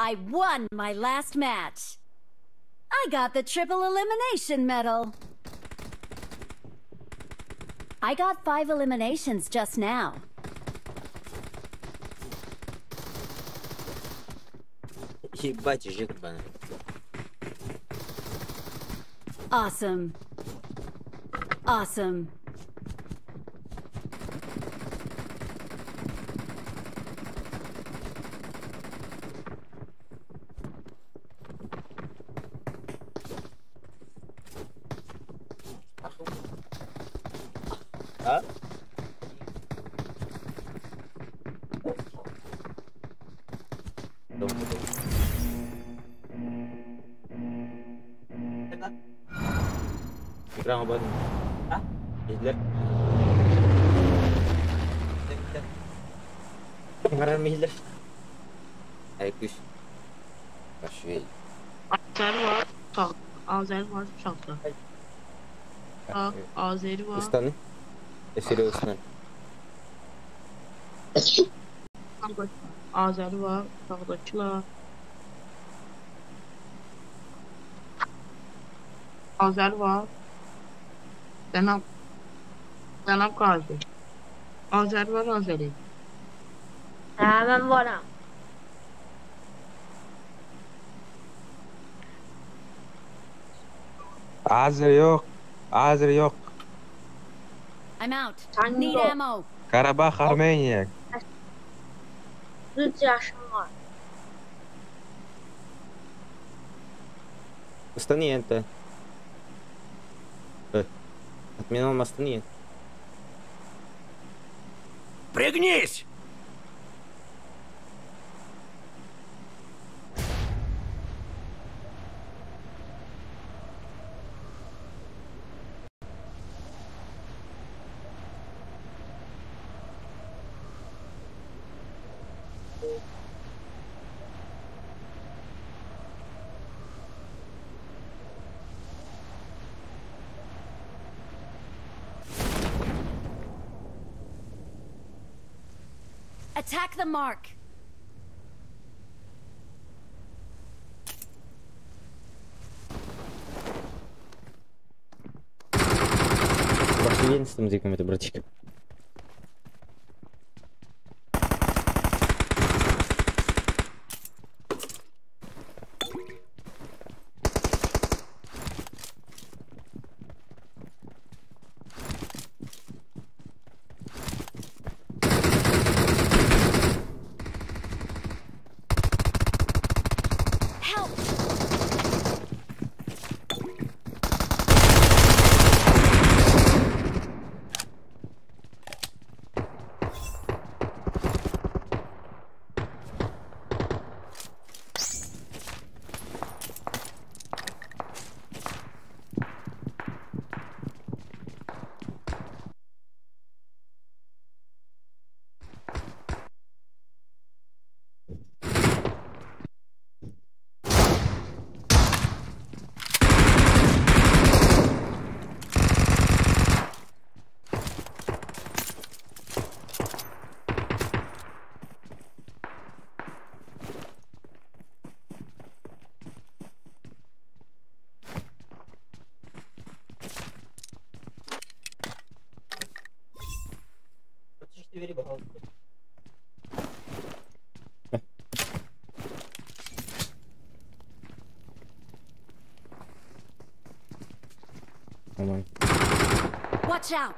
I won my last match. I got the triple elimination medal. I got 5 eliminations just now. Awesome. Awesome. Hah? Tunggu. Kurang apa? Hah? Hitler. Ngaran Hitler. Ay kuş. Başvey. Azeri var. Sağ. Azeri var. Sağda. Sağ. Azeri var. Istanı. Esiri Istan. Azeri var. Sağdakiler. Azeri var. Cenab Gazi. Azeri var, Azeri. Ben varım. Azeri yok. Azeri yok. I'm out. Sen Need yok. ammo. Karabağ Armenya. 3 yaşım var. Устани это. Отменил Астани. Пригнись! Attack the mark. Пошли с там диком это, братик. Watch out.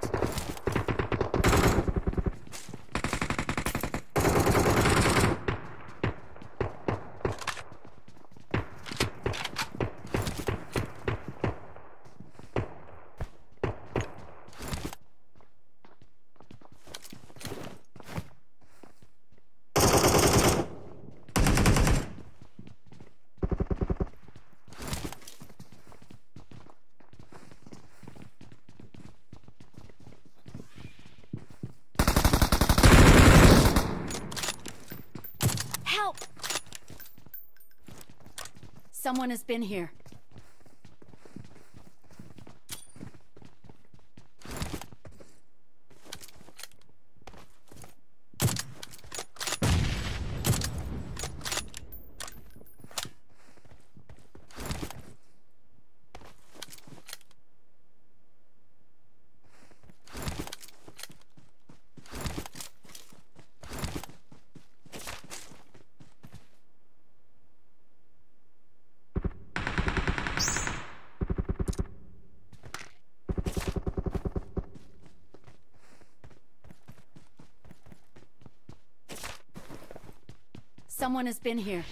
Help! Someone has been here. Someone has been here.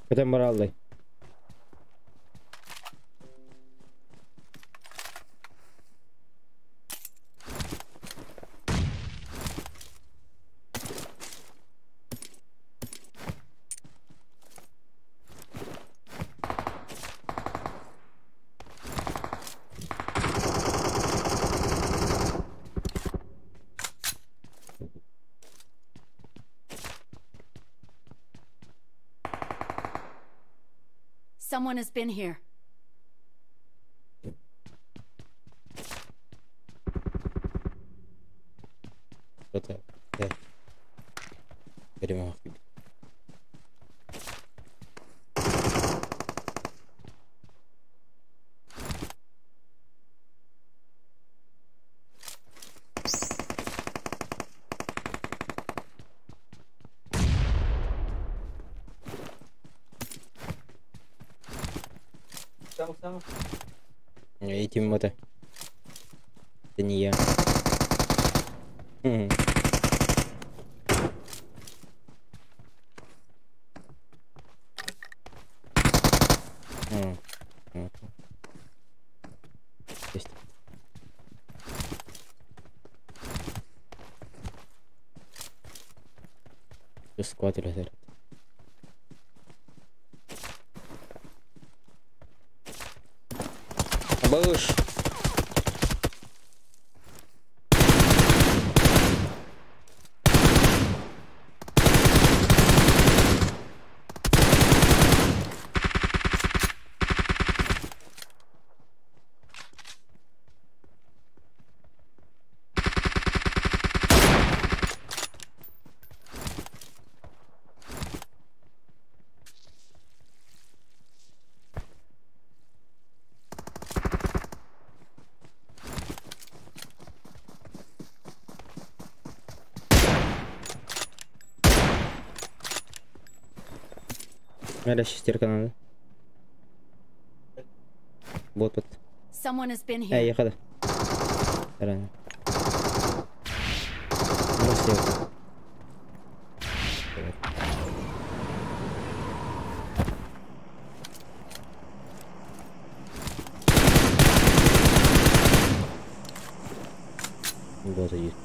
Катаем баралдай. Someone has been here. Кто-то. Да. Перемог. Этим это не я. Есть. Сквад летает. Мышь. Ada шестерка надо. Вот тут. Someone has been Эй, here. я хода. Рано. Вот есть.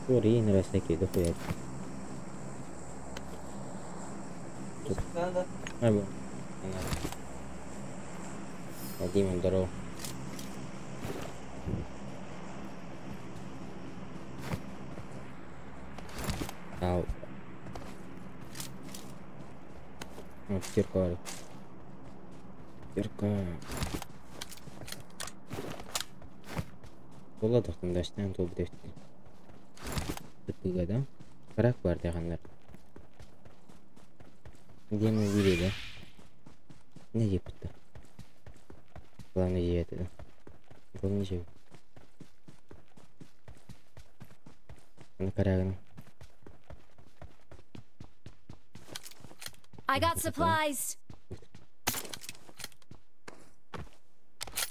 Ори, на всякие дохуя. Або. Вадим, здорово. Ау. Вот стирка. Стирка. Болады тыңдашынан топ дефтер. Пубг, да? Бірақ бар дегенler. Где мы видели, да? Не епті. Главное епті, да? Главное жеп. На карагына. I got supplies.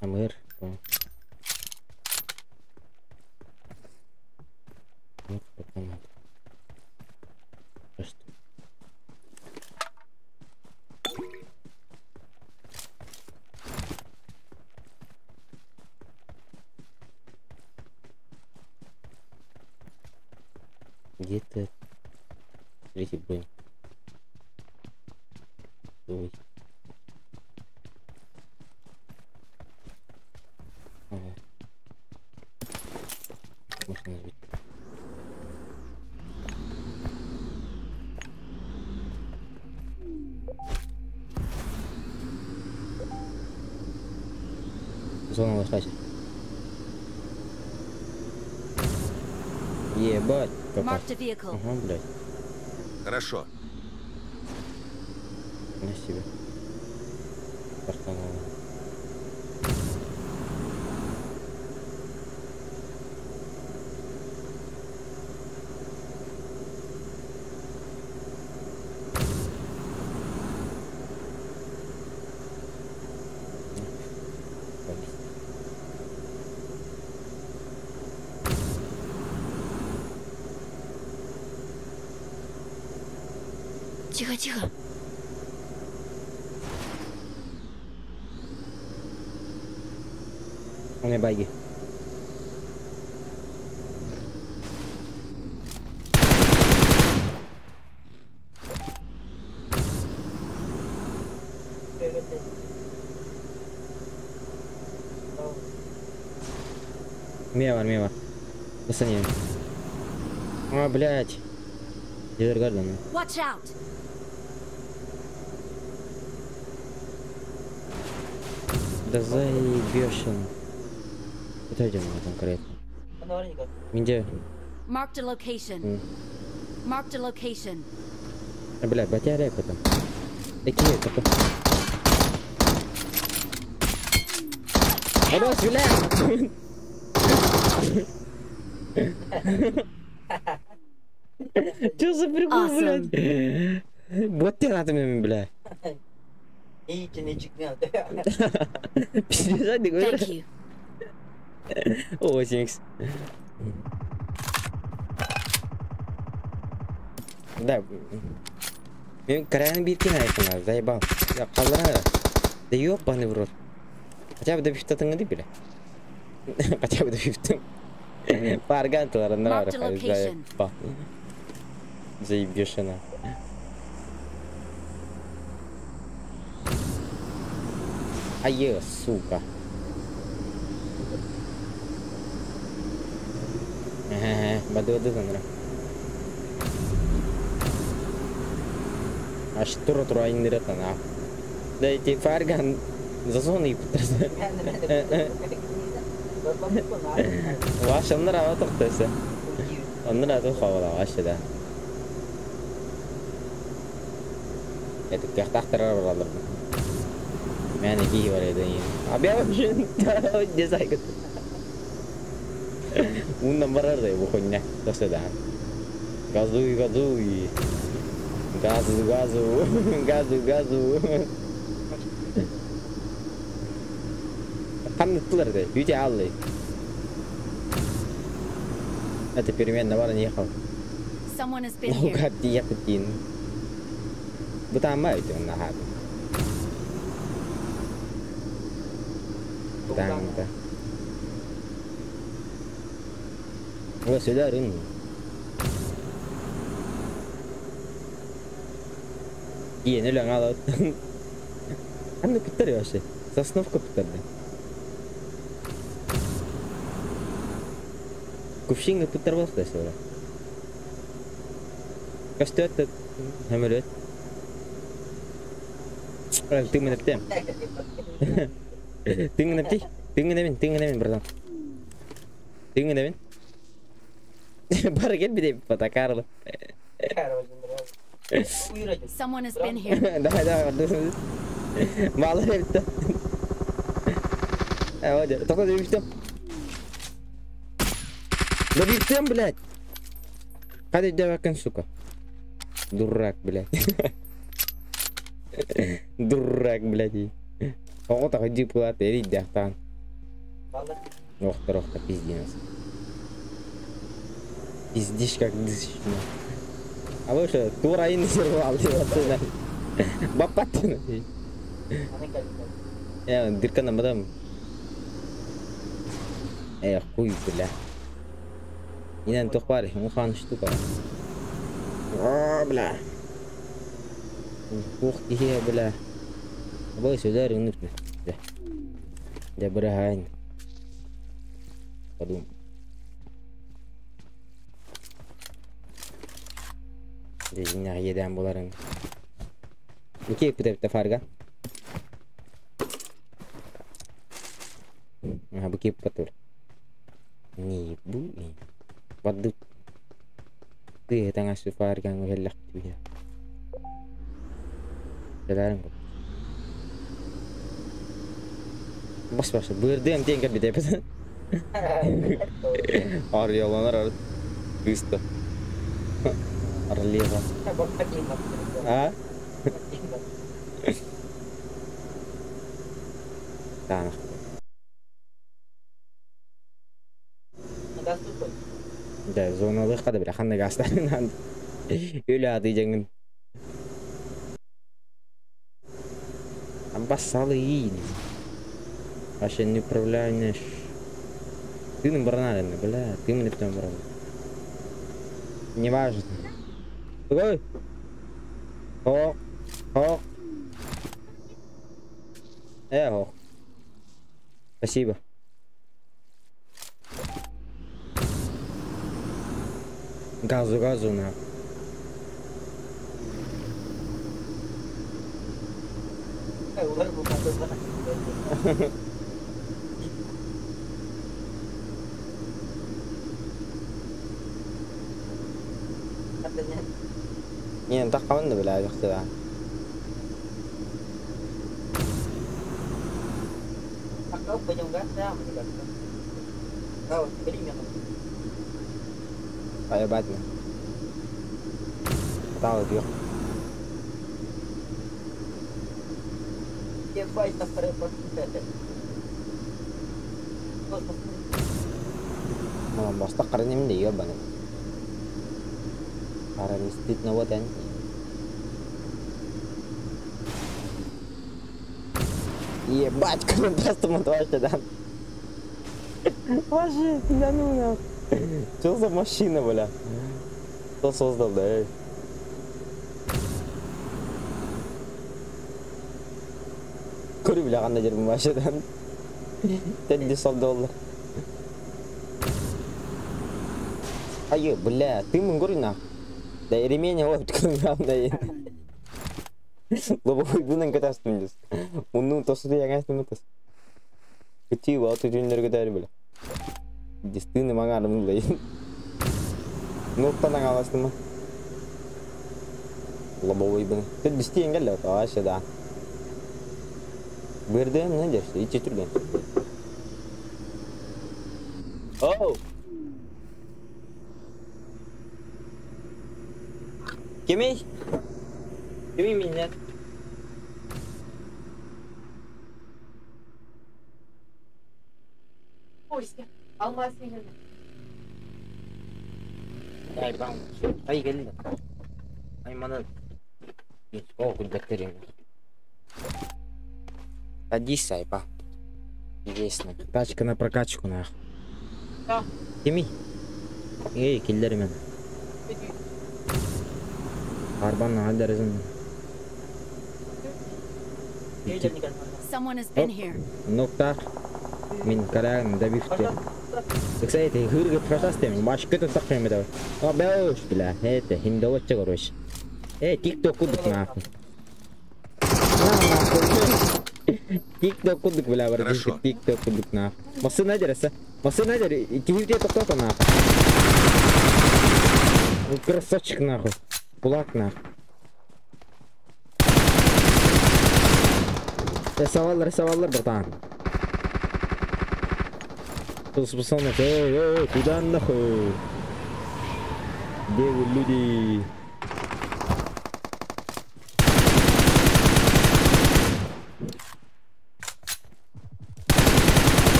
Амыр. Где-то третий бронь. Ой. Ага. Можно назвать. Зона лошадь. Ебать. Marked a vehicle. Ага, блядь. Хорошо. На себе. Портанула. Тихо, тихо. У меня баги. Мимо. Пацаны. А, блядь. RedDragon. Watch out. Да заебёшься. Куда идём конкретно? Где? Marked a location. Marked a location. А, блядь, батарея потом. Такие, такой. Брось, блядь! Чё за прикол, блядь? Вот ты надо мне, блядь. Пиздец, ты говоришь? О, Синкс. Да. Мен крайне биркин айкына, заебал. Я қалдырана. Да ёбаный в рот. Хотя бы до пифтатын гыды, бля. Хотя бы до пифтын. Паргантылары нравы, заебал. Заебешена. Ае, сука. Бады занра. Аж тура айнырат ана. Да эти фарган засоны и путырса. Ваша нрава тоқтаса. Он нрава тоқавала ваша да. Это кахтахтара баралар. Мен ики бар еді. Абя вообще не сайгат. Уннан барар да bu хуйня. Тоқса да. Газуй. Газу. Қанаттылар да, үйде алды. Это переменно бар не ехал. Ну как ты ехать дин? Бұтан ма өте онна хады. Бұтан да. О, сюда рын. Ені лөң алады. Қанды күттір өші? Сосновка күттірді. Кувшинга күттір болық да сөйлі. Көсті өтті әмір өт. Тыңын өптем. Тыңын өптей, бірдан. Тыңын өмен. Бары кел бідей бата қарылы. Someone has been here. Да, мало өтті. Оде, тоқы да өптем. Да өптем, блядь. Қады өйдевәкін, сука. Дурак, блядь. Дурак, блядь. Оғы тақы джип қылаты, әрейді дәқтан. Оқтыр, пиздинас. Пиздиш как дышно. А вы что, тура и назервал, ты бапатина. Дырка на мадам. Хуй, бля. Не надо тухпари, мухан штука. О, бля. Ух ты, бля. Вы сюда рынок. Да, брагань. Подумай. Дежиня едем буларын. Неке путепті фарга? Ага, бұ кеп патыр. Не, бұ. Вады. Ты таңа су фаргаң өйелләк түйе. Жадарың бұл. Бас, бұырдым теңкер бітепті. Ары яланар ары. Үсті. Орлево. А? Да. Да, зоналык када бир кандай гастарын өлө аты жеңин. Обоссалы. Вообще не управляешь. Ты не баранарин, бля, ты мне там брал. Не важно. Ой. О. О. Спасибо. Газу на. Не, так кауан да бля, яқты да. Kau penyong gas ya, menyebab. Kau beri minum. Kayak banget. Tahu dia. Dia fight tak repot kita. Malam bos tak karena ini dia banget. Karena street nawat kan. Iya, батька, ну просто мотовать да. Вообще, да ну нахуй. Что за машина, бля? Кто создал, да? Кури, бля, қандай жербін машинадан. $50. Айы, бля, ты мыңгүр нахуй. Да ремень алып тканымдай. Лобовой бұнын катастым дес. Оның тосыды яғансын мұтас. Күтей бауты жөнлерге дәрі білі. Дестіні маңарым бұлай. Ноқтан аңаластым ма? Лобовой бұны. Түт дестей енгелі өті ашы да. Берді мұны дерші, иче түрген. Оу! Кемей? Кемей менен? Алмас егер. Ай, бам. Ай, келді. Ай, мана. О, күлдәктерің. Садись, айпа. Интересно. Тачка на прокачку, нахуй. Да. Кемей? Ей, келдер мен. Арбанның алдәрізін. Someone has been here. Нокта. Мен карағын добивте. Кстати, хыргы просастем, маш көтін сақпайым это. О, бәуш, бля, это, хиндоватча, короче. Тик-ток кудык, нахуй. Тик-ток кудык, бля, вардишка, тик-ток кудык, нахуй. Масы надераса. Масы надер, кивите тоқтота, нахуй. Красавчик, нахуй. Пулак, нахуй. Рисовалар, братан. Пацаны, куда нахуй? Где вы, люди?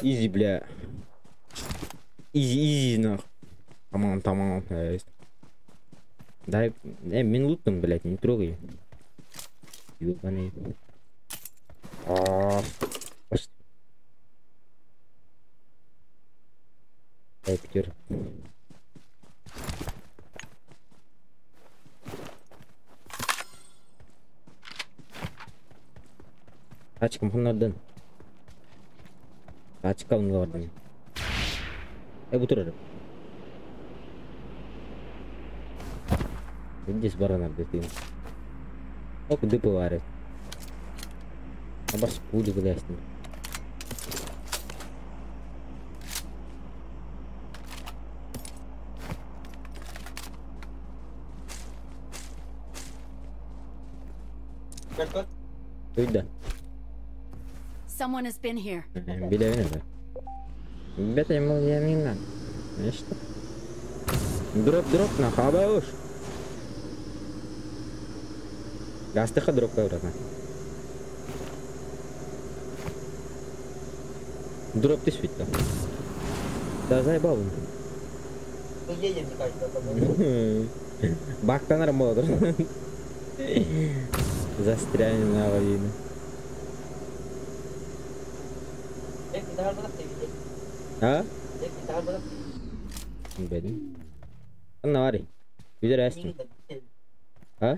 Изи, бля. Изи, нахуй. Тамам. Дай, мен лутом, блядь, не трогай. Ёбаный. Дай пятер. Тачка мханнардан. Тачка унлардан. Бутурар. Здесь баранар десин. Ок, дыпы варят. Абас пули выляснет. Уйда. Someone has been here. Билевина, да. Ребята, я не знаю. Что? Дроп на хабауш. Гастыха дроп кайрана. Дроп ты свитка. Да заебал. Едем, мне кажется, Бактанар молодыр. Застряли на аварийно. А? Блин. Навари. Видишь, расти. А?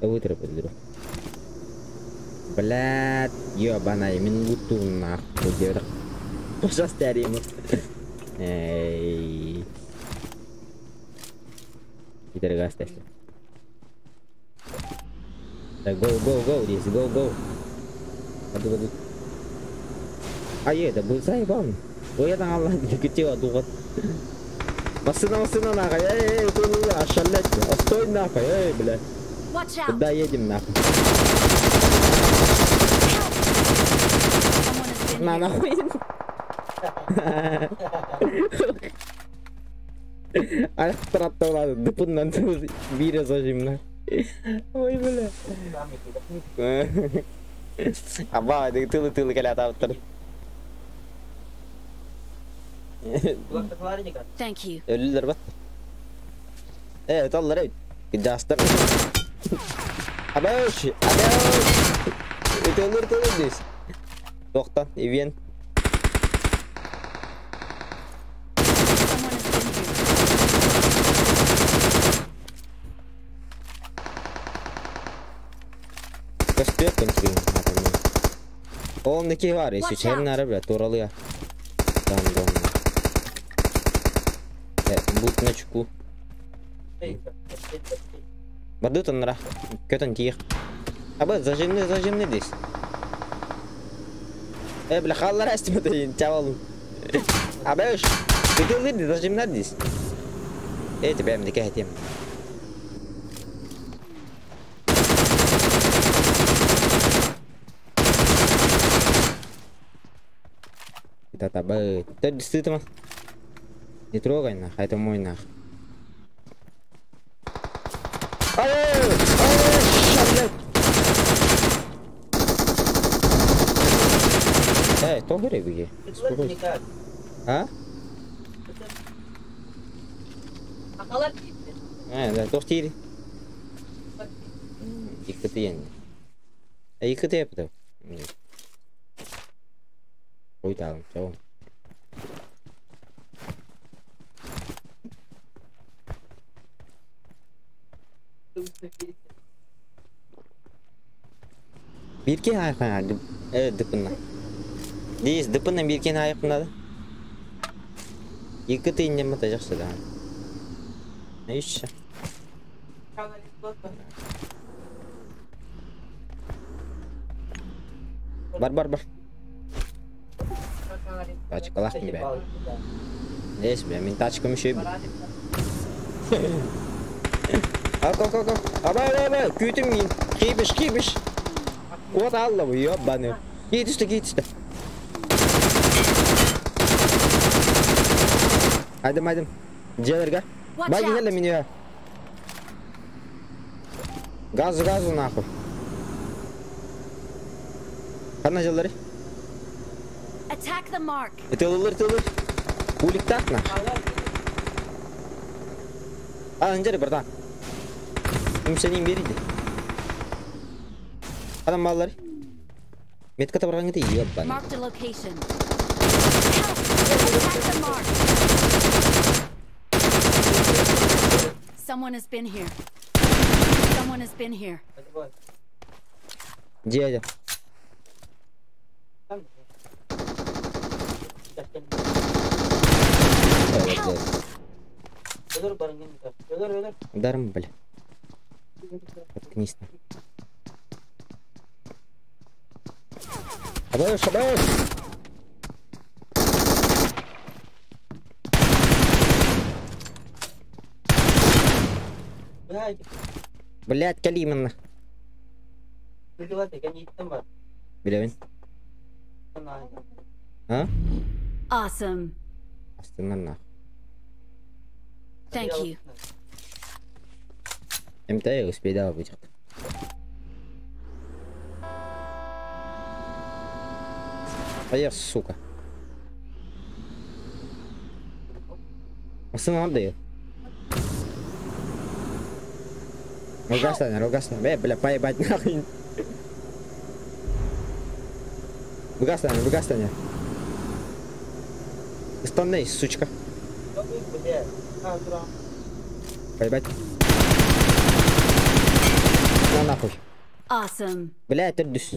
Вытрапать друг. Блядь, ёбаная, минуту нахуй, девушка. Застряли. Эй. Kita gas test. Go this, go. Aduh. Ayo, dah bullseye bang. Oh ya tangan lagi kecil aduh kan. Masih nak kayak, itu dulu asalat. Astoy nak kayak, bela. Dah ya jam nak. Mana? Аяқ тұраттап алады, дұпыннан бері зажимна. Ой, бля. Аба, тылы келеді алып тұр. Thank you. Өлілер бат. Өталылар өт. Жастар. Абауш. Өтелер дейсіз. Тоқтан, ивен. Каспет контроль. Он на кивар, если чайная рыбля, то ролы я. Там. Будь на чеку. Бадут он нра. Кетон тих. Абы, зажимны здесь. Бля, халла расти мы чавалу. Абы, ты делай, зажимна здесь. Тебя мне какая тема. Kita tabet. Itu di situ mas. Ditrogай нах, это мой нах. Ayo, что говори беги? А? Да, тортири. Икатыян. Икатыя потом. Ой, там, чего? Birken ayakına dıpınla. Değil, dıpınla birken ayakına. Yıkıtı ineceğim atacaksın daha. Ne iş? Бар. Тачка не бе. Здесь, бля, мен тачкам еще и... Абай, күйтім мен. Кейбіш. Вот алла вы, ёбаный. Кейтішті. Айдым. Желерге. Баги келі мене. Газу нахуй. Қана желері? Attack the mark. Тылылыр. Улик так на. Анжары братан. Сенің берейді. Адам балалары. Метката барған еді еббан. Mark the location. Attack the mark. Someone has been here. Дядя. Ударом, бля. Откнись. Обоешь! Блядь, Калимана. Блядь. А? Awesome. Останови. Thank you. МТ успел выйти. А я, сука. Останови. Ругастань. Бля, поебать нахуй. Ругастань. Стонный, сучка. Поебать. На нахуй. Awesome. Бля, это дус.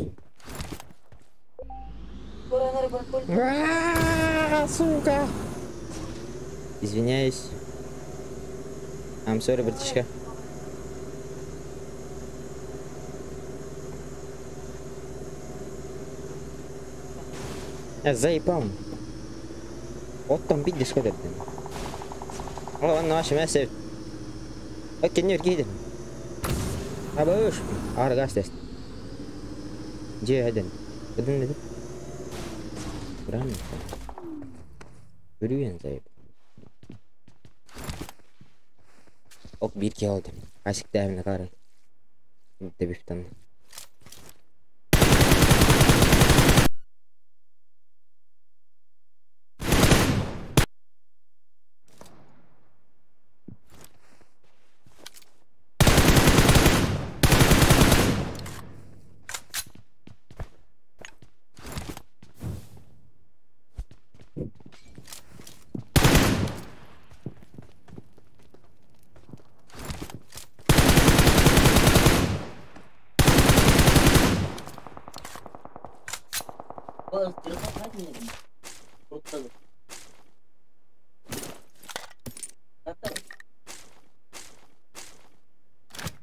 Сука. Извиняюсь. I'm sorry, братишка. Я заебал. Вот там видишь, что это. О, наш мясо. Окей, не гидер. Абуш. Аргастес. Где один? Один. Правильно. Görüyorsun zayıf. Ok bir kere oldu. Kaşık devine karı. Şimdi bir tane.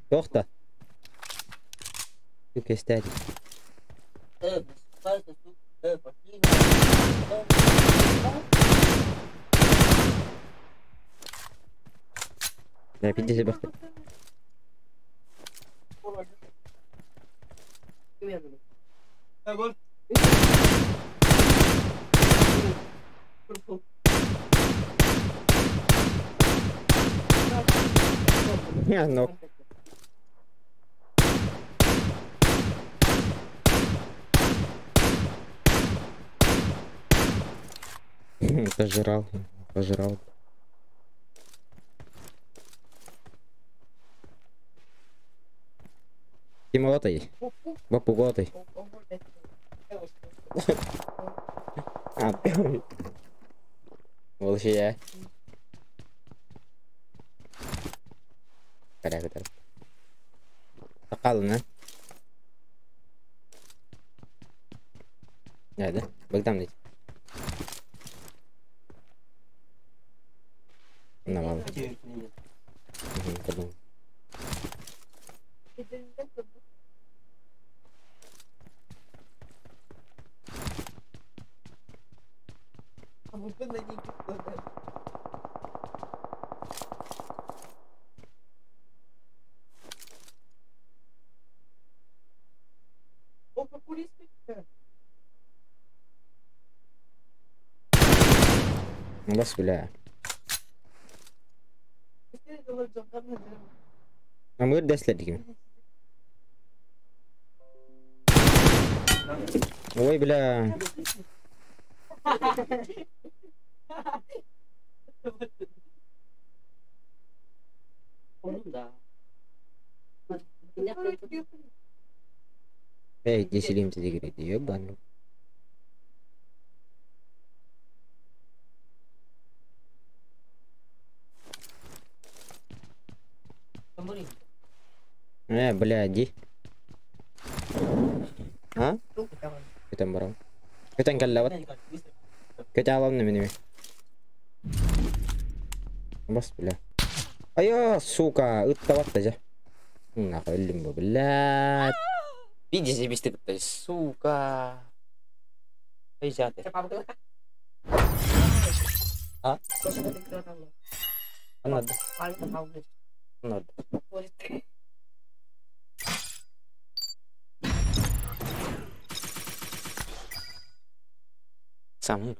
Tohta. Şu kestedi. Ya bir de bak. Ya no. Пожрал. Тимотай. Попуготай. Болшы я. Kadar. Takalım lan. Nerede? Baktam değil. Ne var? Pardon. Bas bile. Ama desledik mi? Oy bile. Hey, yeşilim size gidiyor bana. Бляди. А? Kita barang. Kita yang lewat. Kita alam nih. Bas bela. Ayo, suka. Utawat aja. Nakalim mo belat. Video sih bisa kita suka. Ayo jate. Ah? Anad. Anad. Sama.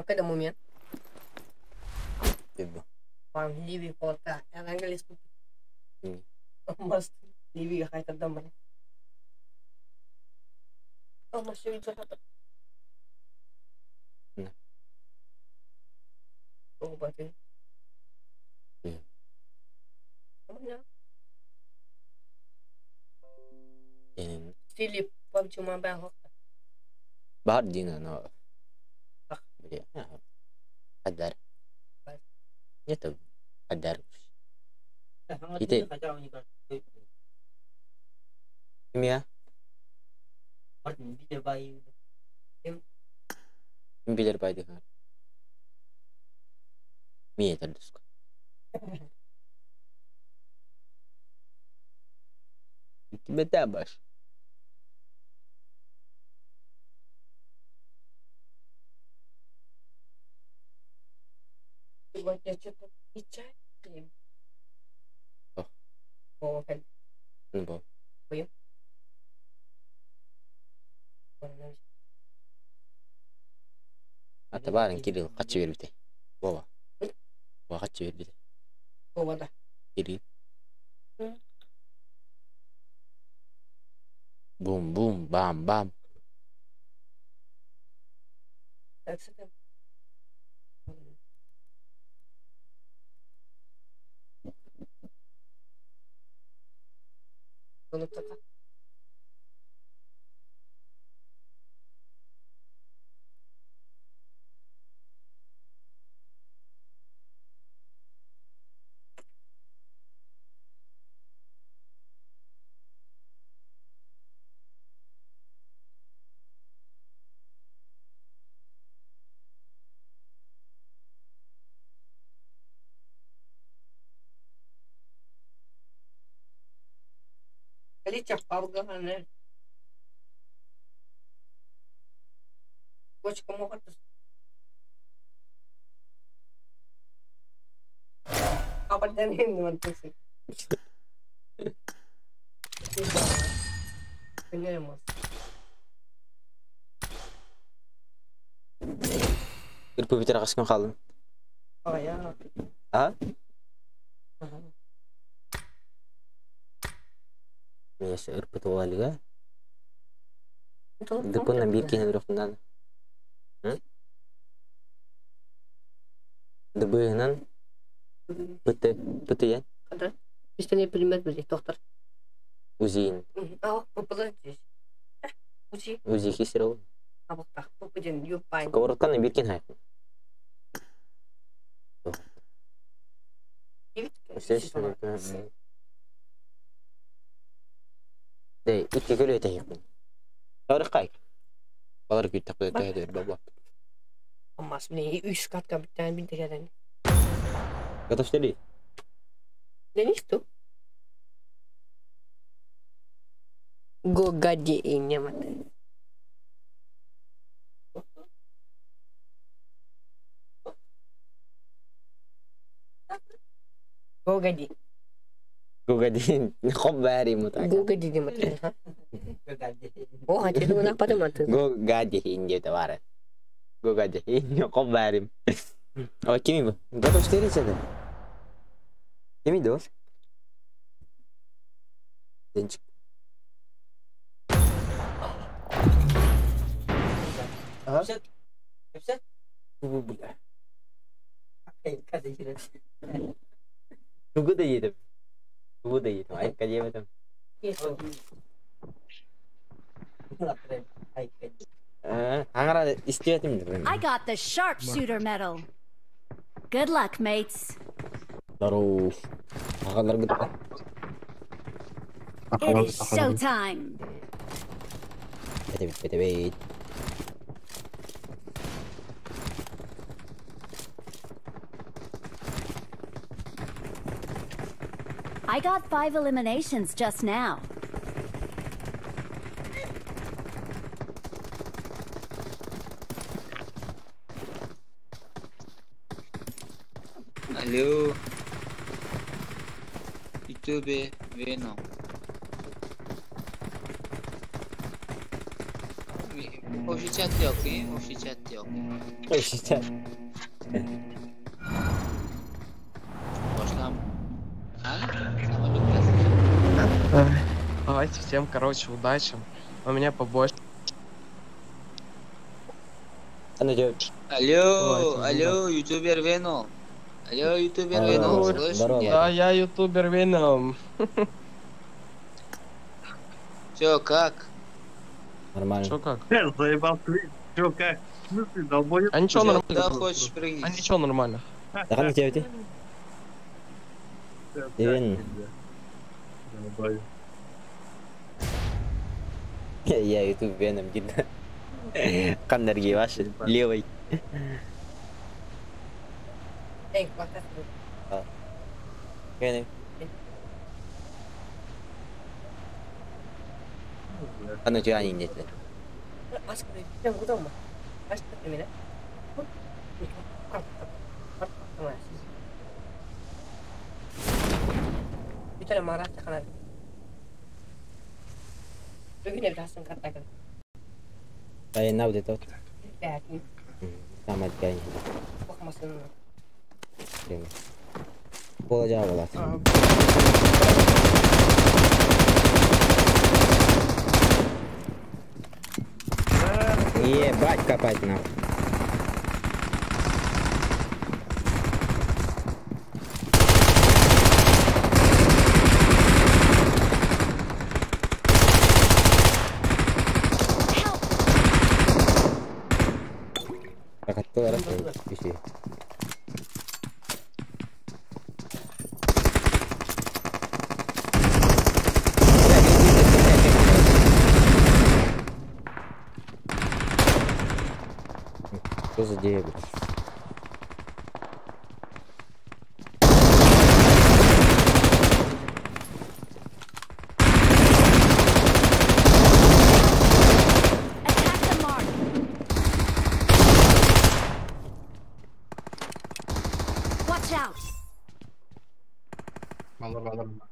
Oke, ada mumian. Ibu. Pang livi kota, yang Inggris pun. Mas livi kayak teman. Oh, masih bisa apa? Nah. Oh, berarti. Iya. Namanya? Ini Philip, Pubg cuma bahok. bahar dina no. Ya, kadar. Ya tuh, kadar. Kita ini ya. Bijar bay deh. Mie terus. Kita bas. Сегодня что-то печально. Oh. Oh, kan. Kenapa? Puyuh. Atau barang kiri kacau berbeda. Bawa. Bawa kacau berbeda. Oh, wadah. Kiri. Boom boom bam bam. Kalau tak. Kali capau kan nih. Coach kamu kan terus. Apa jadi ini sih? Ini mas. Kita bicara kasih kalian. Oh ya. Ah? Ya seur betul juga. Itu pun bikin huruf nan. Debenan. Betul ya. Ada. Istri primer beli dokter. Uzin. Oh, populasi. Uji. Uji kisiro. Apa tak? Populasi yupai. Kau urut kan bikin hai. Deh, iki kali teh. Tahu kai. Kalau kita teh dari bawah. Emas nih, iskat kapitan bintang jalan. Kata tadi. Dan itu. Go gajiinnya mata. Go gaji. Gue gajiin, khobari mutak. Go gaji di mata. Oh, aja itu kenapa tuh mata? Gue gajiin gitu waran. Gue gajiin, khobari. Oh, kimi bu, gue tuh sendiri saja. Kimi dos. Denci. Bisa? Bisa? Gue buka. Kasih sini. Gue tuh gitu. Gue tuh gitu. Ayo kaji macam. Angara istilah tim. I got the sharpshooter medal. Good luck, mates. Terus, akan larut. It is showtime. Wait. I got 5 eliminations just now. Alo. Itu be, no. Hoş chat yok, hoş chat yok. Hoş chat. Başlam. Давайте всем, короче, удачи. У меня побольше. Ana jawab. Алло, ютубер Веном. Алло, ютубер Веном, слышишь меня? Да, я ютубер Веном. Чё, как? Нормально. Чё как? Заебал ты. Чё как? В смысле, долбоёб? А ничего Куда нормально. хочешь прыгни? А ничего нормально. Да qanday jawabdi? Even. Я YouTube Venom jiddan. Qandarga vashi levay. Eng bakat. Kene. Ana jani net. Ask me. Yang gua tahu mah. Ask me ni. Bicara marah tekanan. Begini berhasil katakan. Saya now de tot. Yakin. Sama kayak. Kok masih. Bola jawab lah. Iya, baik kapal now. Rakat tu ada PC. Что за дерево?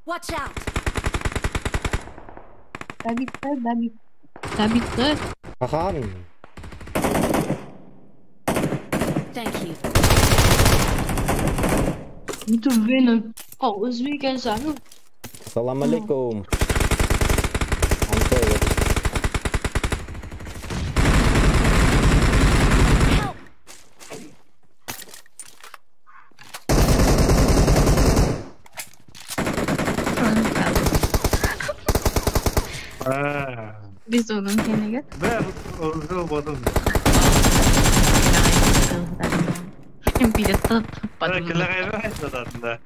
Watch out! Табик. Пахан. Thank you. Itu Venom. Kok Uzbek sana? Assalamualaikum. Anto. Biz onun kendine. Ben onu buldum. Tidak tetap. Ben kelağı aslında.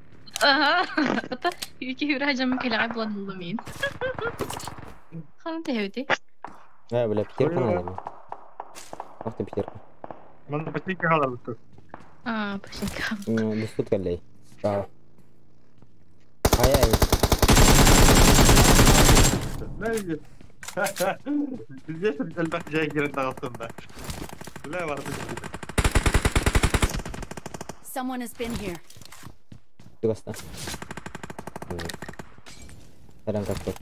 Ata ülke hüracam kelağı bulanıldı min. Kan tehdi. Ya böyle pikir kan alalım. Waktu pikir. Ben pasti kalah betul. Pasien ka. Disebut kali. Tahu. Ayah. Ne? Bizde elbette Jager'ın altında. Ne var burada? Someone has been here. Itu basta. Sekarang kapur.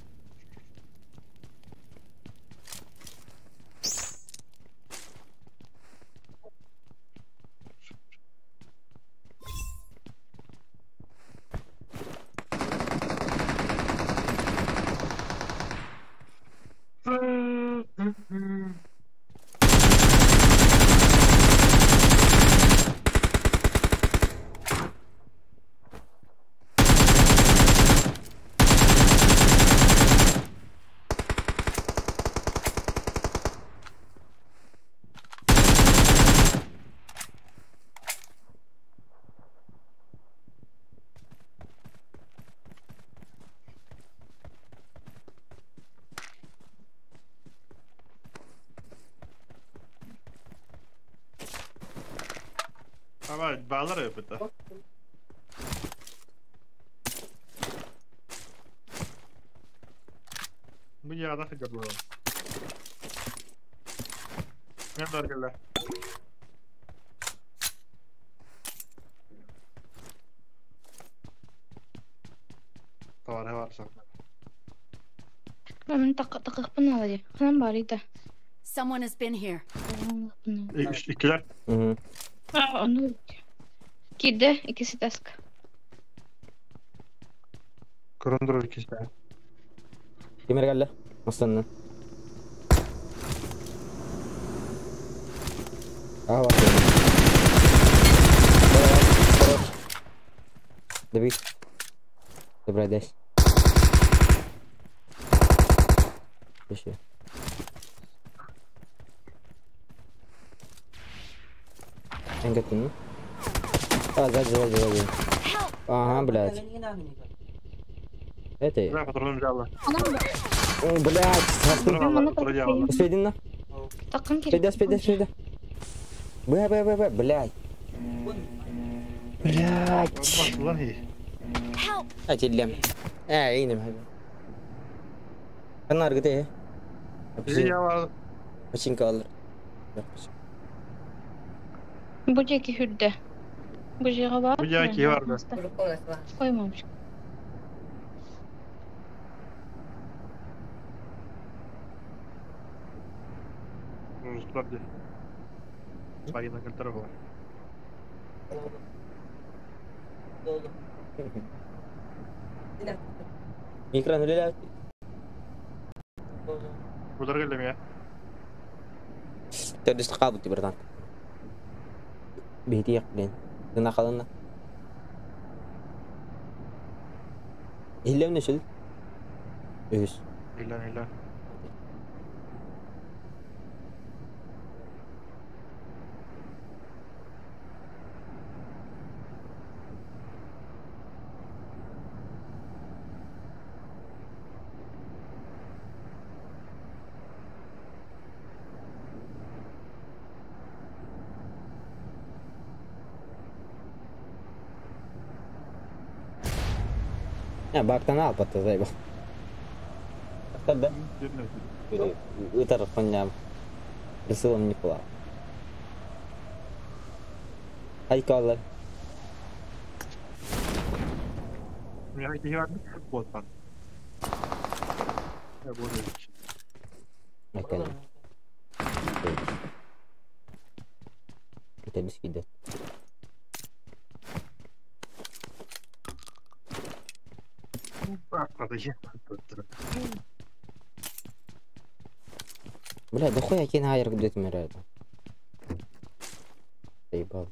Ama bağlar ya burada. Bu yağda sıcak bu. Ne derler? Tamam, varsa. Ben takık pun aja. Kan barita. Someone has been here. İkiler. Onu. Kide ikisi task. Kurundur ikisi. Kimler geldi? Masanın. Вот. Хорош. Добей. Добрай, дай. Еще. Готов. Сзади. Ага, блядь. Это... Да, патроны взяла. О, блядь. Успеди на. Спиди. Блядь. Ачиллям. Инем. Канар где? Починка алыр. Bucaki hüdde. Bucağı var mı? Bucaki vardı. Koymamış. Справді. Свої на контроль. Экран удаляют. Ударили меня. Ты дистакабут, братан. Бейти, блин. Ты нахалана. Или он начал? Yes. Или. Бактан ал потом заебал. Когда? Утар поням. Рисован не плавал. Айкаллар. У меня какие гарные вот там. Я буду. Окей. Это без вида. Бля, да хуя кина хайр где-то умирает. Заебал.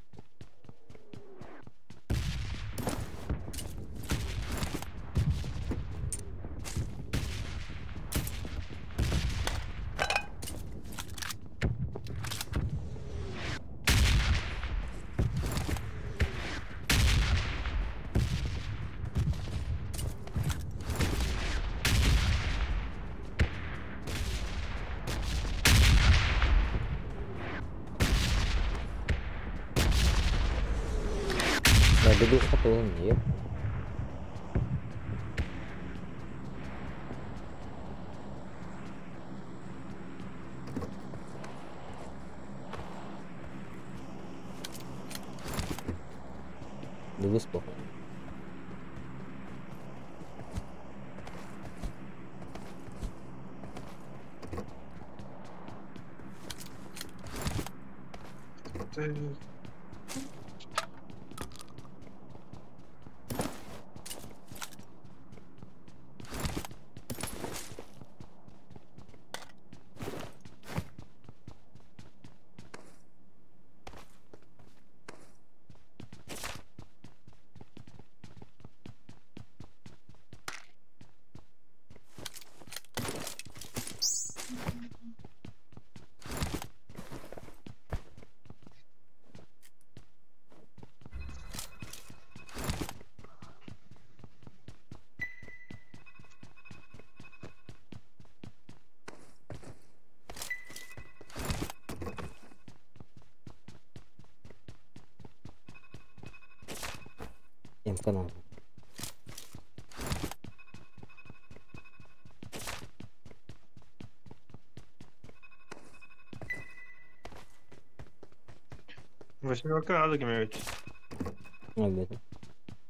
Добил хапал, нет. Да выспал. Канал. Восьмерка надо гиметь. Обязательно.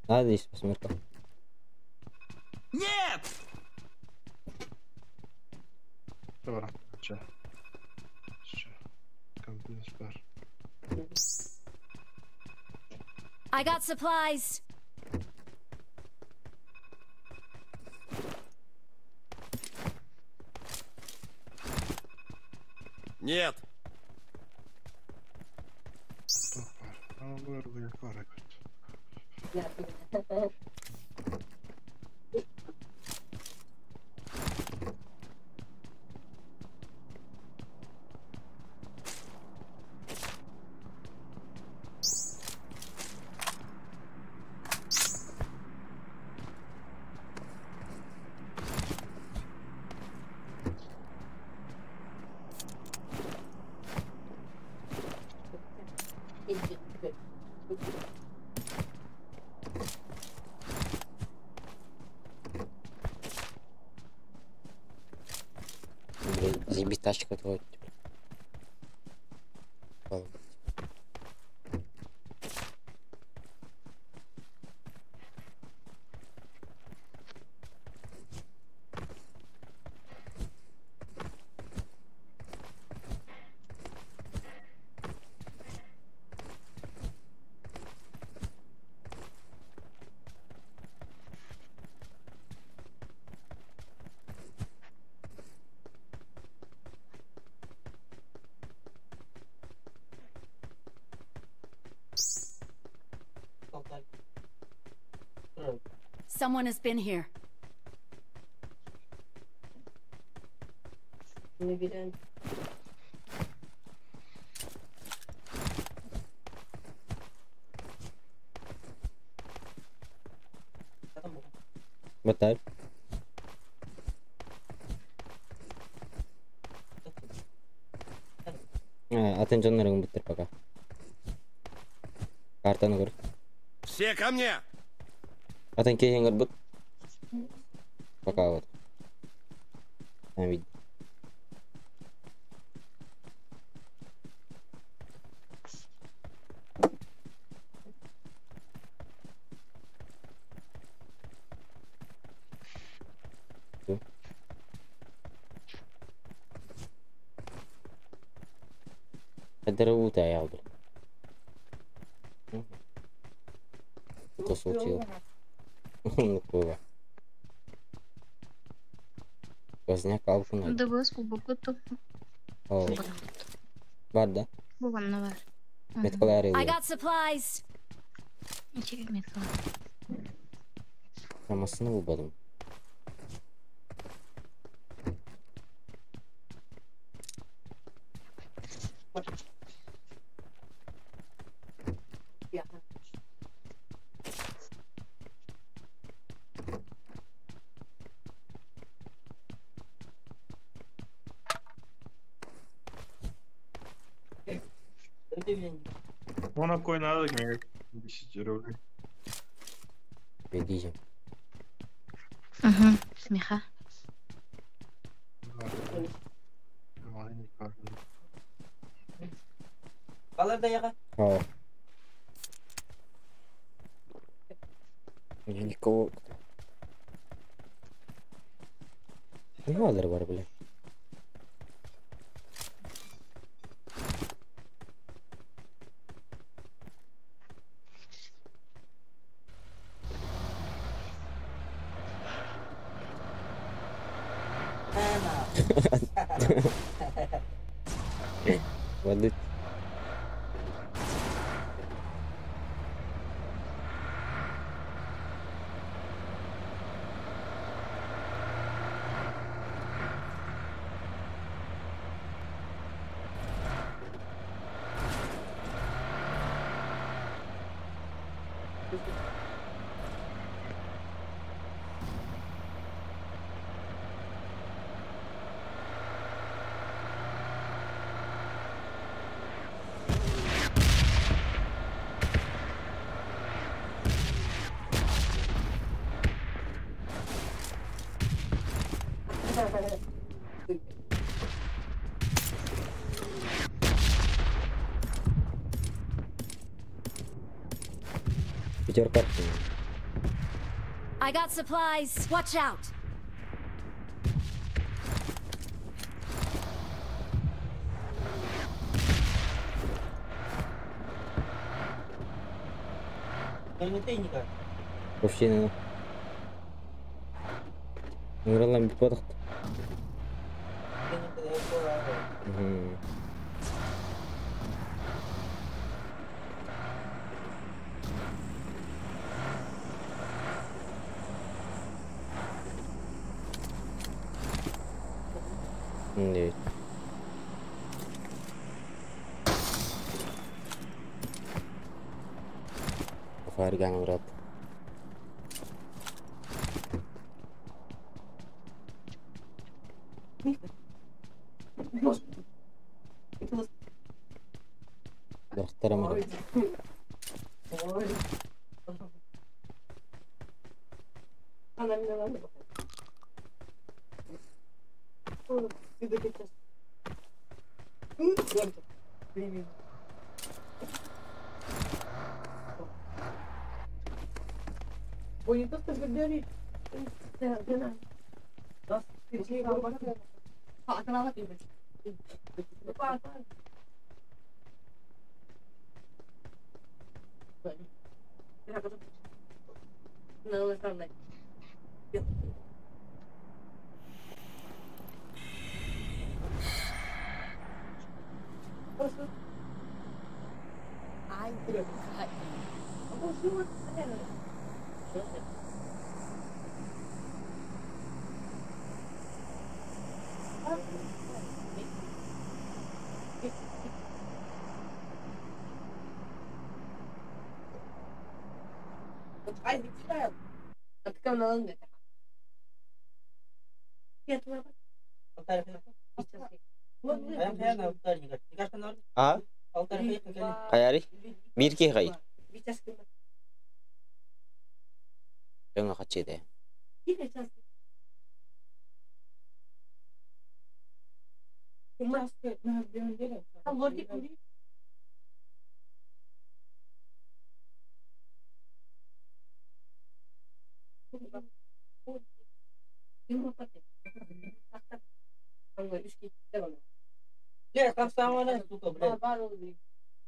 Надо есть восьмерка. Нет! Добро. Че? Компьютер. I got supplies. Нет! Заебись тачка твой. Someone has been here. Betul. Attention нарыг битэр пока. Карта нагор. Все ко мне. Атенки янгар бут. Пока вот. Там видно. Дорогу-то я уже. Что случилось? Ну, куда? Поздняк алкуна. Да вы скубокуту. О. Бада. Буванна var. Меткалари. I got supplies. İçeri metro. Ramasını bulmadım. Ona koy надо гнать. 10 рублей. Бегите. Угу. Смеха. Қаларда яға? О. Я никого. Нималар бар, бля. Воды. Пятерка. I got supplies. Watch out. Вообще не. Нуралам бипадах. Evet. Fargan uğrat. Doktorum uğrat. Ah, kayari, bir ki kay. Yang kaç ede.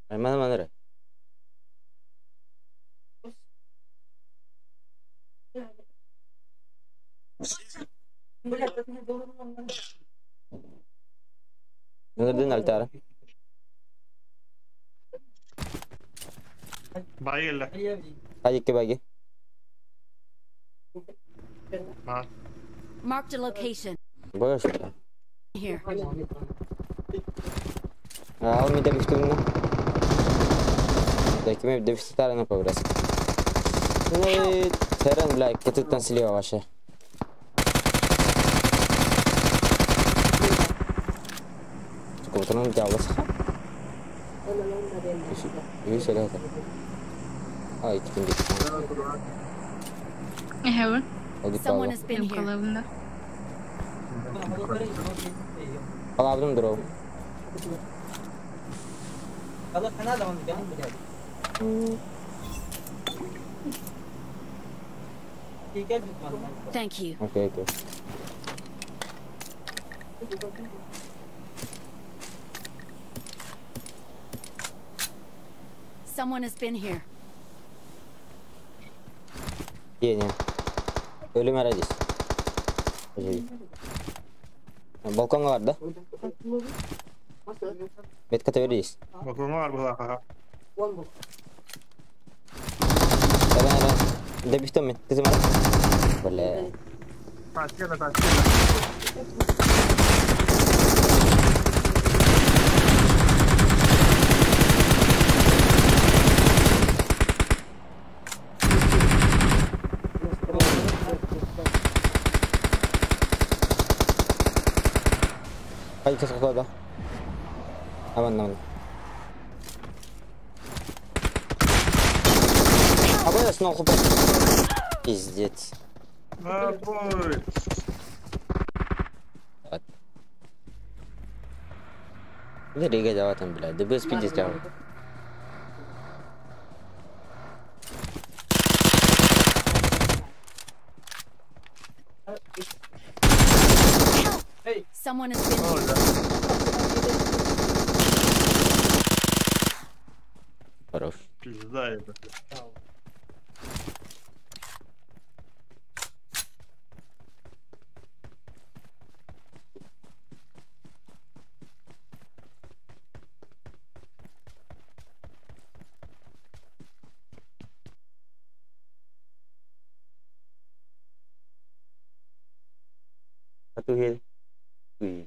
Mana mana. Nereden altar? Bayılır. Hadi ki bagi. Marked a location. Boş. Here. Ah, mi devi stunna. Deki mi devi stare na progress. Noi terran like ketutan siliva vaše. Kebetulan jauh sih. Ini sudah. Ah, itu tinggi. Heaven. Someone has been here. Kalavunda. Kalau abdum draw. Kalau sana zaman jangan berjadi. Thank you. Okay, okay. Someone has been here. Iya nih. Ölüm aracıyız. Balkon var da. Bet kata veriyiz. Bakın var bu da. Hemen. Debiştim mi? Kızım ara. Böyle. Taşıyor da. Hadi kesak ada. Aman aman. Apa ya snow kupet? Пиздец. Boy. Ini Riga Jawa tampil. The best pitch is Jawa. Someone has been here. Хорош. Пизда это. Satu hit. Wih.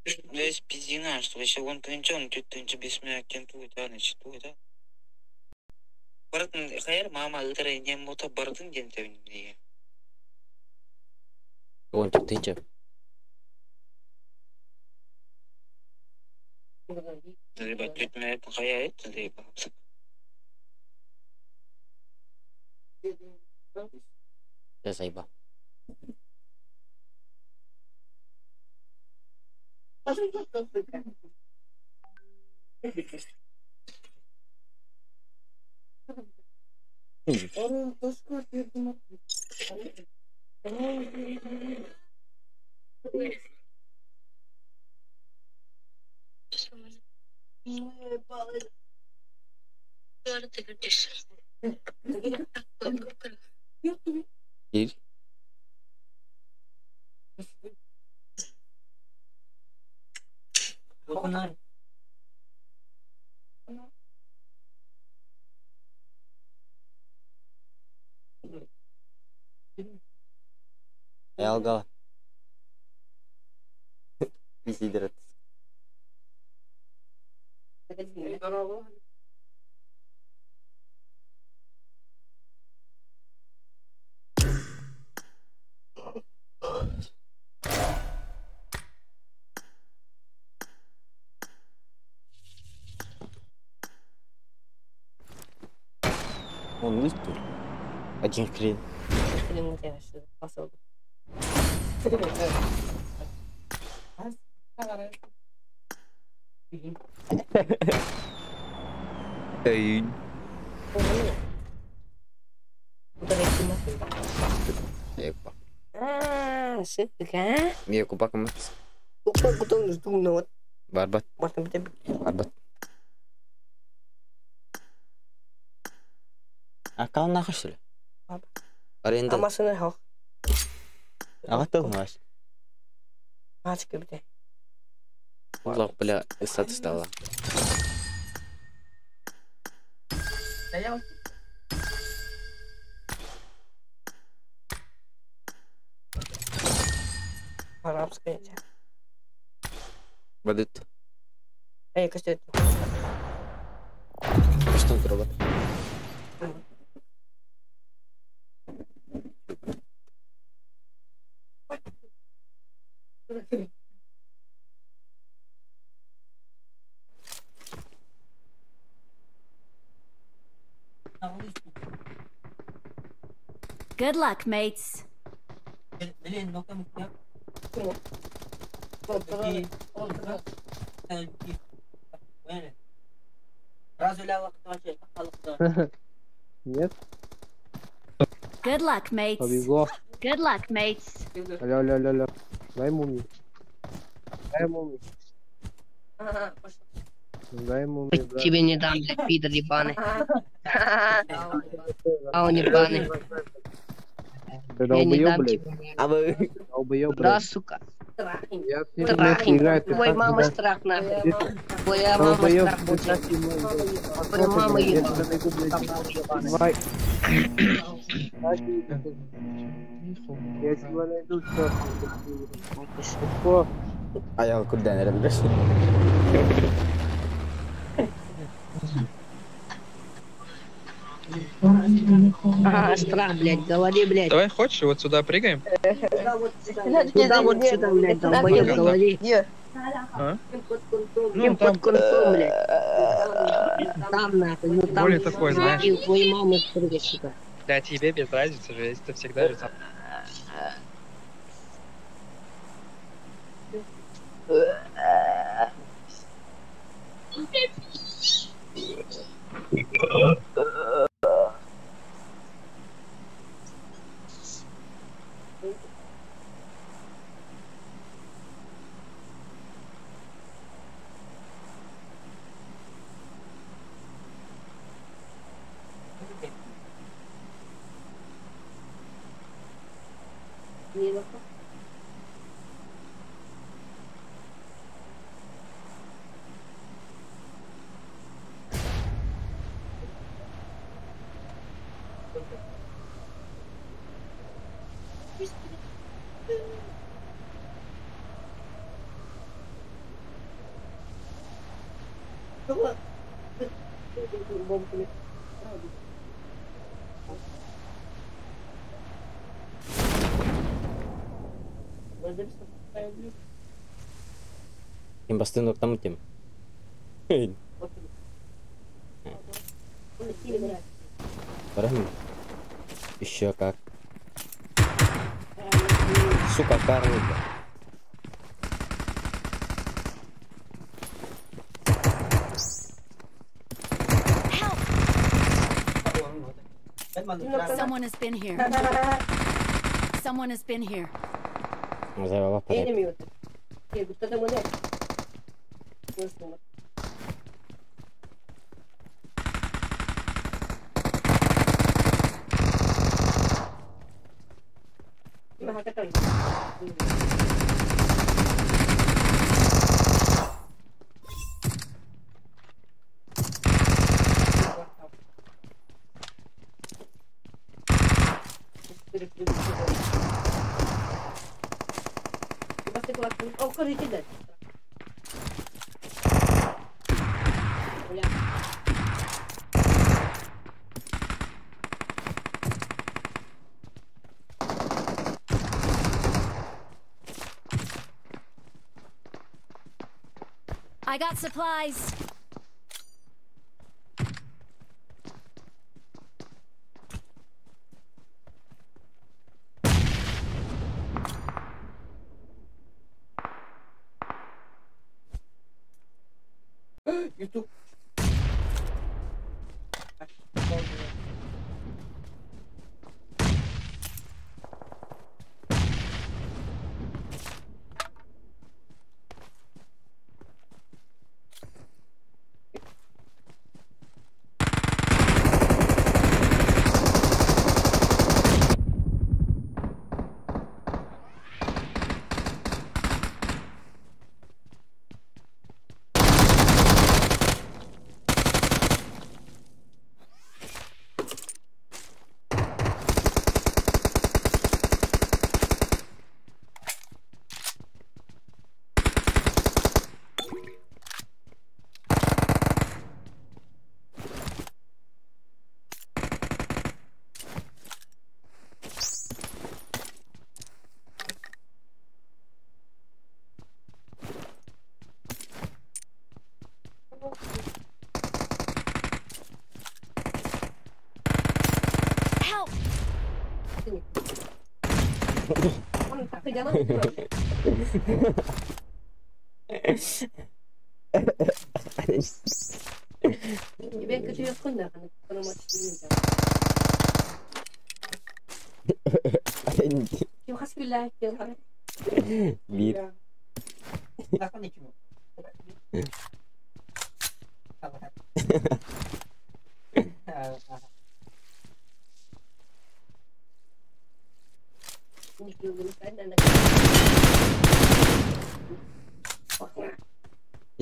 Здесь пиздина, что вообще вон тынчон, тут тынчы бесмея кенту да, значит, да. Бартын хайр мама ылтырай нем мото бартын дентевин дие. Он тут тынчы. Либо тут на это хаяет, либо. Я заебал. Ир. Я лгал. Пиздец. Он выстрел. Один хрен. Хрен тебя что посылка. Эй. Suka. Мия купак мас. Kung gutong nunod. Барбат. Basta bitabi. Барбат. Акал нахаш шүү. Аренда. Амасны хав. Агатаа маш. Аач гэвдэ. Улаг бля эсад стала. Даяа. Арабская. Бадыт. Эй, кастет. Что он робот? Good luck, mates. Нет? Good luck, mates. Побегло. Good luck, mates. Алло. Дай мумию. Дай мумию, да. Тебе не дам, блядь, пидор ебаный. А он ебаный. Ты долбоёб, блядь. А вы? Долбоёб, Да, блядь. сука. Я с ним Страхи. играю, ты Твой так мама всегда- страх нахуй. Твоя мама Долбоёб, страх ты будет. так и мой. Твоя мама Я ебаная. тебя найду, блядь. Ебаный. Давай. Я тебя найду, чёрт. Легко. Ayol kudan ada terus. Страх, блядь, говори, блядь. Давай, хочешь, вот сюда прыгаем? Куда вот сюда, блядь, там боец, говори. А? Ну, под концом, блядь. Там, нахуй, ну там. Более такой, знаешь. И твоей мамы прыгай сюда. Для тебе без разницы же, если ты всегда же сам. Tim pasti untuk tamu tim. Barang еще как. Сука, карника. Someone has been here. Someone has been here. I got supplies. YouTube.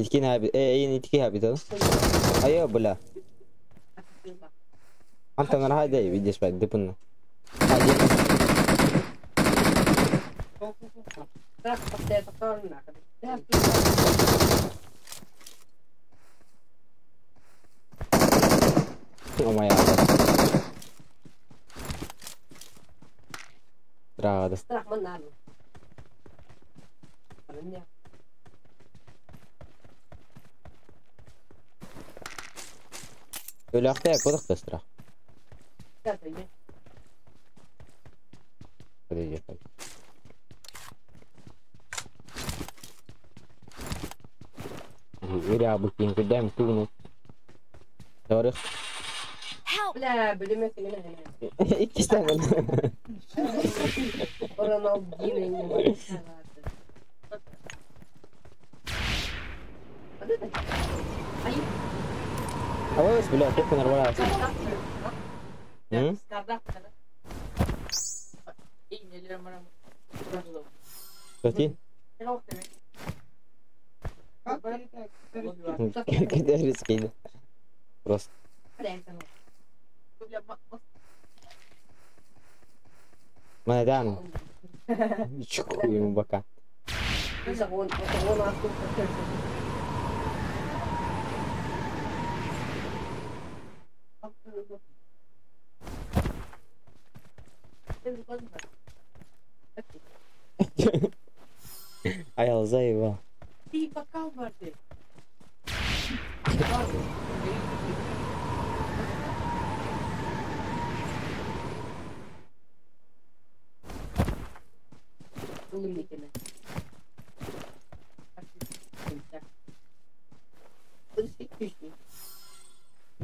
Itkin abi, ini itki abi tuh. Ayo bola. Antan raha deh, video seperti itu pun. Oh my god. Strada. Öyle akta yapalım da strah. Hadi yapalım. Öyle abi kim kadar mı tuğnu? Doğru. لا بلي ما كنا هنا İki tane. ورانا وجينا Awas bila aku benar benar. Berarti? Kita harus kini. Terus. Mana dan? Cukup yang bakar. Ayol zayıf. Di bakal vardı.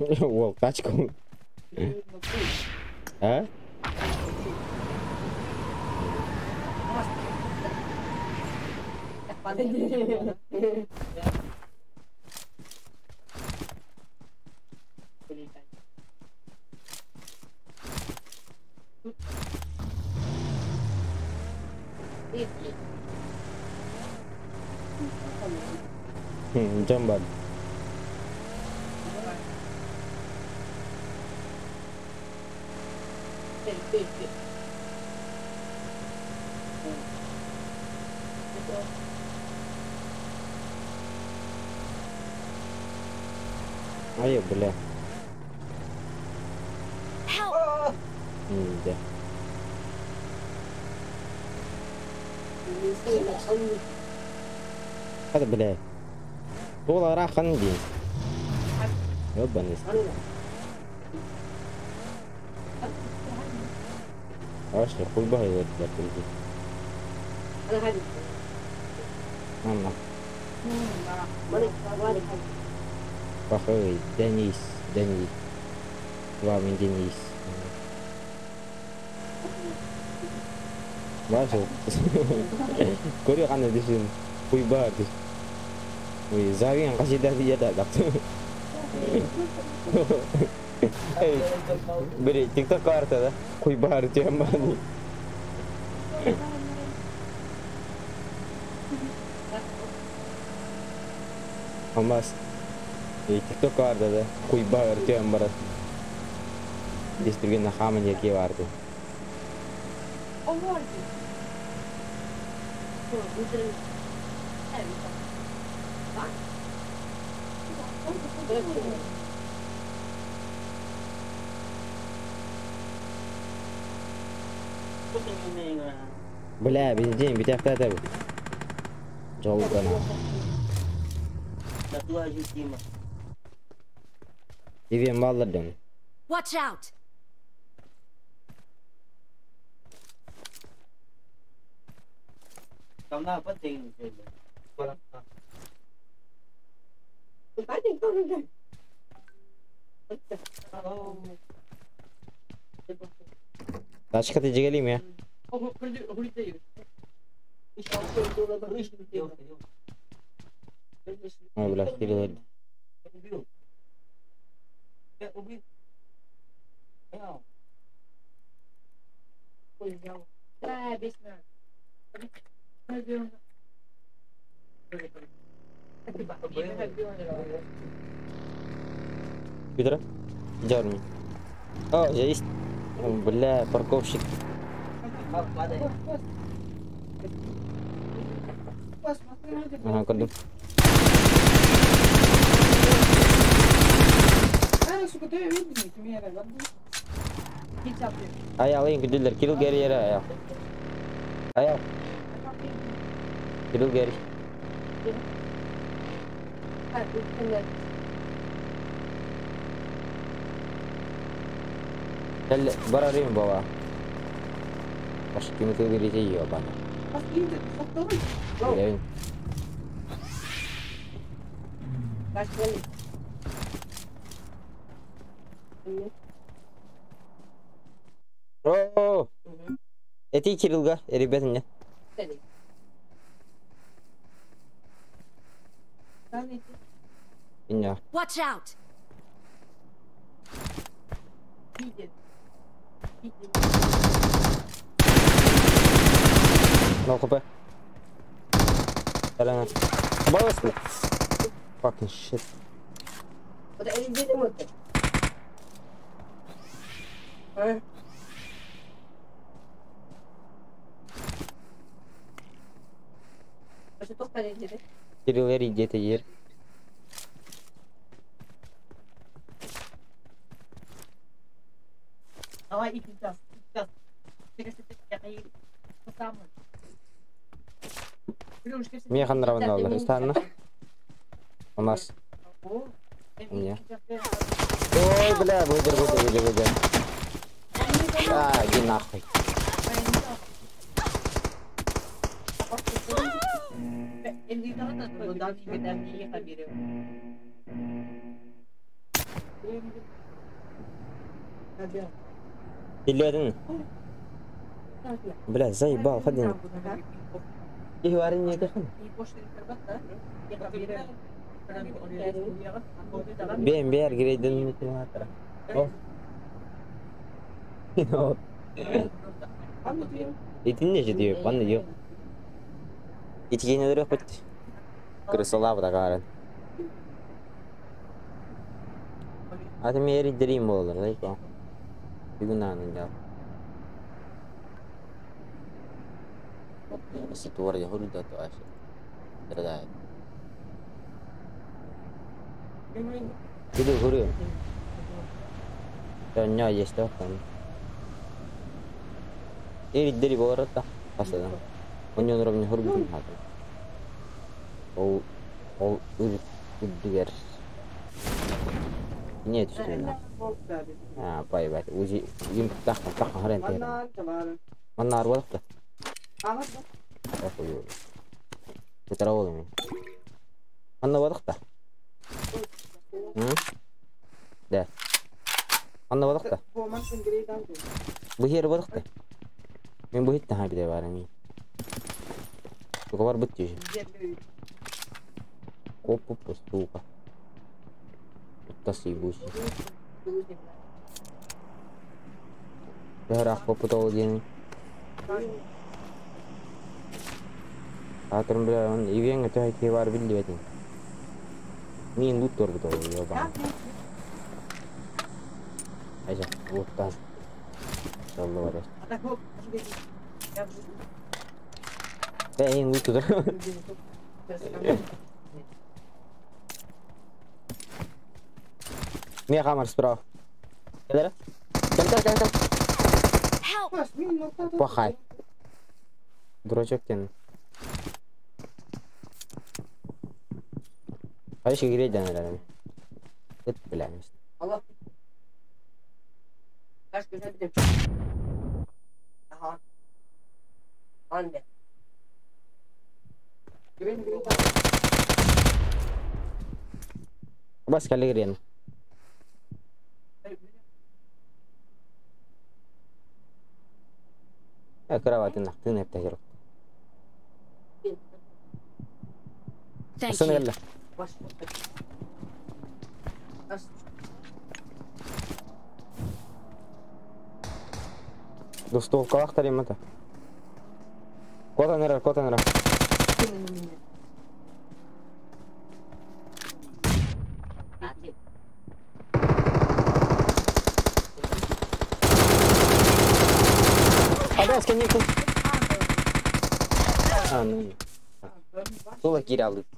Wow, kaç konu? Ha? Jamban. Ayo boleh. Dah. Ada boleh. Bola rakan di. Ya banis. Awas ya, pulbah ya betul. Mana? Pakai Denis. Wah, Denis. Masuk. Korea kan di sini. Pulbah di. Wih, Zawi yang kasih dari dia tak tu. Beri TikTok kartu dah. Kui baru tu yang mana? Amas, TikTok kartu dah. Kui baru tu yang mana? Distribusi nak kami je kiri kartu. Oh, kartu. Boleh, bisa kita kata tu. Jauh kan? Satu aja sih mah. Ini yang malah dong. Watch out! Kamu apa ting? Taş katı geleyim ya. Ha belah tidak. Бедра? Джарми. О, есть. Бля, парковщик. Ага, көрдім. Аял ең күділдер, Кирилл гәрі ері аял. Аял. Кирилл гәрі. Кәлі, бар арайым бала. Башы кеметі көрете ей бана. Біләуін. О, это Кириллга, ребята, нет. Нет. Watch out! No хп. Реально. Обалось, блядь. Fucking shit. Вот это где ты мутишь? А? Что тут полетели? Кирилл ери где-то ер. Давай их сейчас. Никандр алды, станна. У нас. Не. Ой, бля, выдер. А, иди нахуй. Илерин. Бля, заебал, ходи. И говори не это. Бер грейден мутиматора. О. Ну. Ити не ждет, пан идет. Ити не дорог пойти. Крысолав такая. А ты мне дрим был, да, что? Бегуна на него. Ситуация я говорю, да, то аж. Страдает. Иди говорю. Да, не есть то там. Или дери ворота, посада. Он не уровень говорю, не надо. О, удивер. Нет, что ли? А, поебать. Узи, им так хрен ты. Он на арбалет. Охуел. Ты траволами. Он на водах-то. Да. Он на водах-то. Бухер водах-то. Мен бухет на хабиде варами. Договор быть тише. Опа, постука. Тасибусь. Я рах попутал день. Атрым бля, он ивен это хивар билдетин. Мин лут торбитал, ёбан. Айжа, вот так. Салло раз. Да, ин лут туда. Мне хаммер справа. Кел. Пахай. Дурачок тен. А еще греть наверное. Это блядь. Ага. Анде. Бас калигрен. Кровати нахты не птахер. Асана. Достал калахтарим это. Котанера. Абас, конечно. А, ну. Сола кире алып.